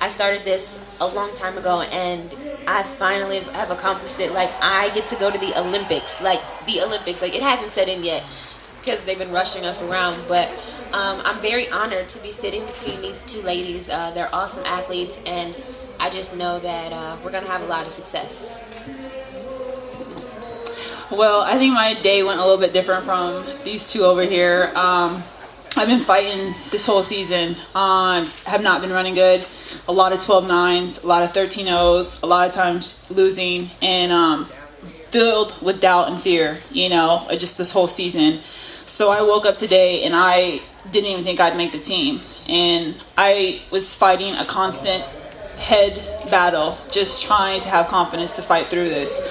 I started this a long time ago, and I finally have accomplished it. Like, I get to go to the Olympics. Like, it hasn't set in yet because they've been rushing us around, but I'm very honored to be sitting between these two ladies. They're awesome athletes, and I just know that we're going to have a lot of success. Well, I think my day went a little bit different from these two over here. I've been fighting this whole season. Have not been running good. A lot of 12.9s, a lot of 13.0s, a lot of times losing, and filled with doubt and fear, just this whole season. So I woke up today and I didn't even think I'd make the team. And I was fighting a constant head battle, just trying to have confidence to fight through this.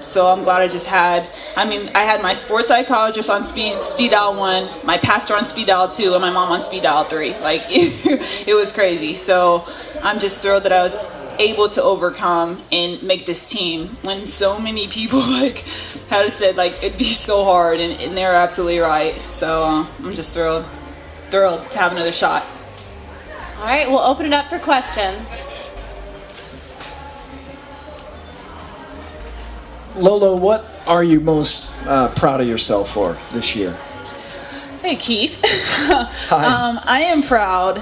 So I'm glad I had my sports psychologist on speed dial 1, my pastor on speed dial 2, and my mom on speed dial 3. Like, it was crazy. So I'm just thrilled that I was able to overcome and make this team when so many people had said it'd be so hard, and they're absolutely right. So I'm just thrilled to have another shot. All right, we'll open it up for questions. Lolo, what are you most proud of yourself for this year? Hey, Keith. Hi. I am proud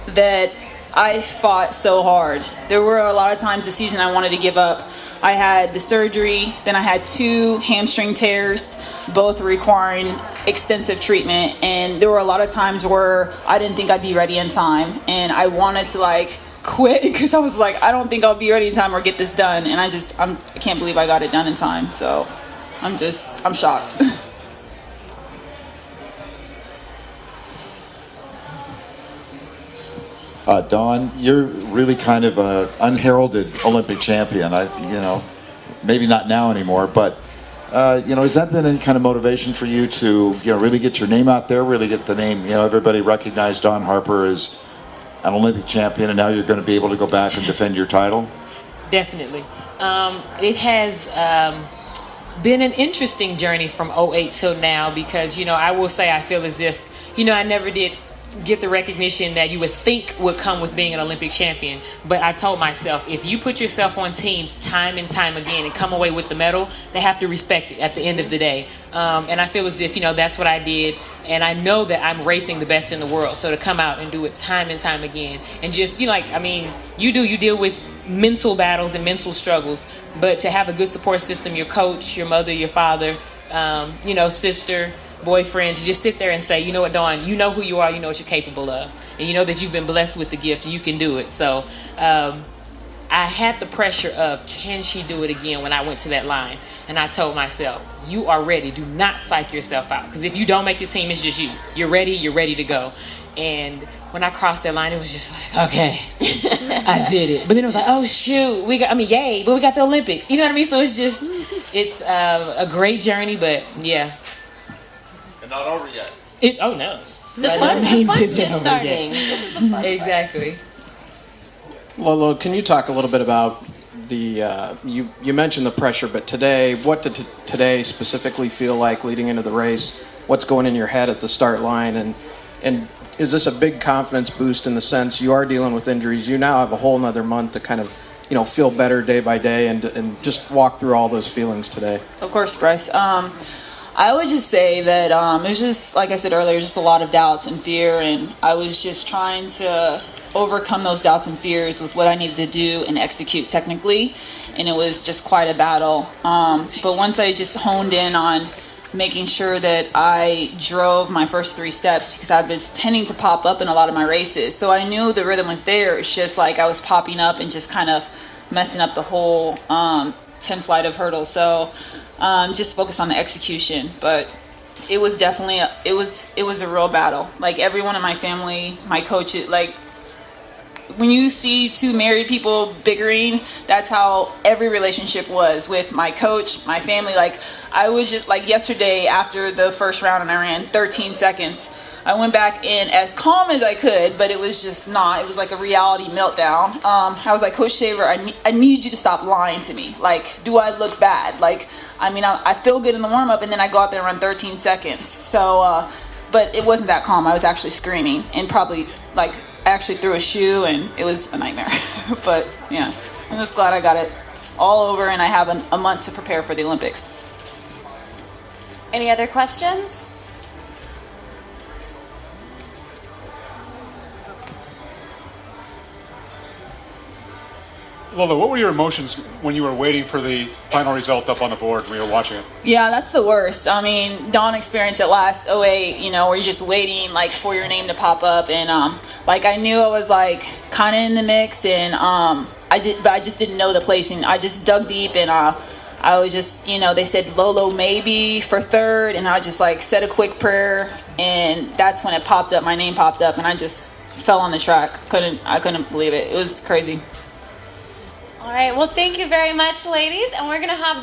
that I fought so hard. There were a lot of times this season I wanted to give up. I had the surgery, then I had 2 hamstring tears, both requiring extensive treatment, and there were a lot of times where I didn't think I'd be ready in time, and I wanted to quit because I was like, I don't think I'll be ready in time or get this done, and I can't believe I got it done in time. So I'm shocked. Dawn, you're really kind of an unheralded Olympic champion. Maybe not now anymore, but has that been any kind of motivation for you to really get your name out there, really get the name? Everybody recognized Dawn Harper as an Olympic champion, and now you're going to be able to go back and defend your title? Definitely. It has been an interesting journey from '08 till now because, I will say I feel as if, I never did get the recognition that you would think would come with being an Olympic champion. But I told myself, if you put yourself on teams time and time again and come away with the medal, they have to respect it at the end of the day. And I feel as if, that's what I did. And I know that I'm racing the best in the world. So to come out and do it time and time again and just, you deal with mental battles and mental struggles, but to have a good support system, your coach, your mother, your father, sister, boyfriend, to just sit there and say, you know what, Dawn, you know who you are, you know what you're capable of, and you know that you've been blessed with the gift, you can do it. So I had the pressure of, can she do it again when I went to that line? And I told myself, you are ready. Do not psych yourself out, because if you don't make the team, it's just you. You're ready to go. And when I crossed that line, it was just like, okay, I did it. But then it was like, oh shoot, yay, but we got the Olympics. You know what I mean? So it's a great journey, but yeah. Not over yet. Oh no. The fun's just starting. This is the fun Exactly. Lolo, can you talk a little bit about the you mentioned the pressure, but today, what did today specifically feel like leading into the race? What's going in your head at the start line, and is this a big confidence boost in the sense you are dealing with injuries? You now have a whole nother month to kind of feel better day by day and just walk through all those feelings today. Of course, Bryce. I would just say that it was just, like I said earlier, just a lot of doubts and fear, and I was just trying to overcome those doubts and fears with what I needed to do and execute technically, and it was just quite a battle. But once I just honed in on making sure that I drove my first 3 steps, because I was tending to pop up in a lot of my races, so I knew the rhythm was there. It's just like I was popping up and just kind of messing up the whole 10 flight of hurdles. So just focus on the execution, but it was definitely it was a real battle. Like, everyone in my family, my coaches, when you see 2 married people bickering, that's how every relationship was with my coach, my family. I was just yesterday after the first round and I ran 13 seconds, I went back in as calm as I could, but it was just not. It was like a reality meltdown. I was like, Coach Shaver, I need you to stop lying to me. Do I look bad? I feel good in the warm-up, and then I go out there and run 13 seconds. So, but it wasn't that calm. I was actually screaming and probably actually threw a shoe, and it was a nightmare. But yeah, I'm just glad I got it all over, and I have a month to prepare for the Olympics. Any other questions? Lolo, what were your emotions when you were waiting for the final result up on the board when you were watching it? Yeah, that's the worst. I mean, Dawn experienced it last '08, where you're just waiting like for your name to pop up, and like I knew I was like kind of in the mix, and but I just didn't know the placing. I just dug deep, and I was just, they said Lolo maybe for third, and I just like said a quick prayer, and that's when it popped up. My name popped up, and I just fell on the track. I couldn't believe it. It was crazy. All right. Well, thank you very much, ladies. And we're going to have the